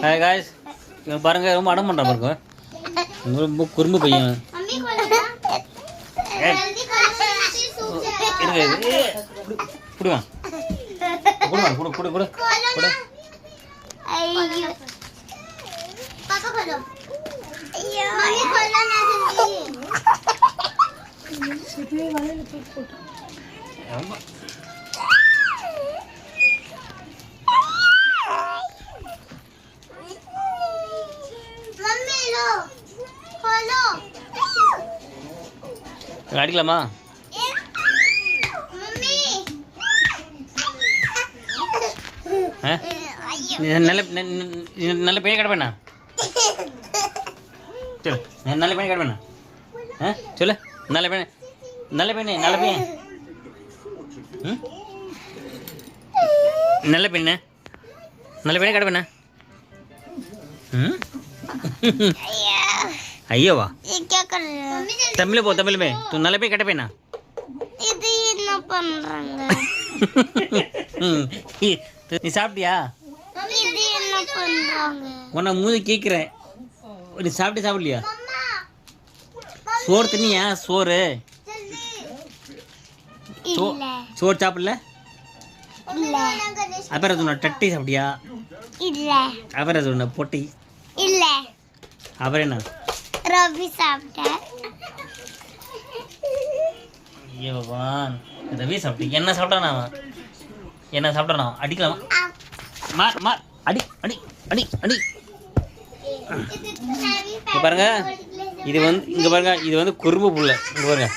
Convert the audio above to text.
Hi guys, இவன் பாருங்க ரொம்ப அடம் பண்ணுறான் பாருங்க. ரொம்ப குறும்பு பையன். குடுவான் குடுவான் குடு குடு குடு குடு. அடிக்கலாமா? நல்ல பையன் கிடப்பேண்ணா சொல்லு. நல்ல பையன் கிடப்பேண்ணா சொல்லு. நல்ல பையன் நல்ல பையன் நல்ல பையன் நல்ல பையன் நல்ல பையன் கிடப்பேண்ணா. ஐயோவா தமிழ் போ தமிழ் மே தூ நல்ல போய் கட்ட பையனா. இது என்ன பண்றாங்க? நீ சாப்பிட்டியா? இது என்ன பண்றாங்க? உன்னை மூணு கேட்குறேன். நீ சாப்பிடலையா? சோறு தின்னியா? சோறு சோறு சாப்பிடல? அப்புறம் சொன்ன டட்டி சாப்பிட்டியா? அப்புறம் சொன்ன பொட்டி இல்ல. அப்புறம் என்ன? ரவி சாப்பிட்டேன். ஐயோ பகவான், ரவி சாப்பிட்டு என்ன சாப்பிட்டானா? என்ன சாப்பிட்டானா? அடிக்கலாமா? மார் மார் அடி அடி அடி அடி. இங்கே பாருங்க, இது வந்து இங்கே பாருங்க, இது வந்து குறும்பு புள்ள. இங்கே பாருங்க.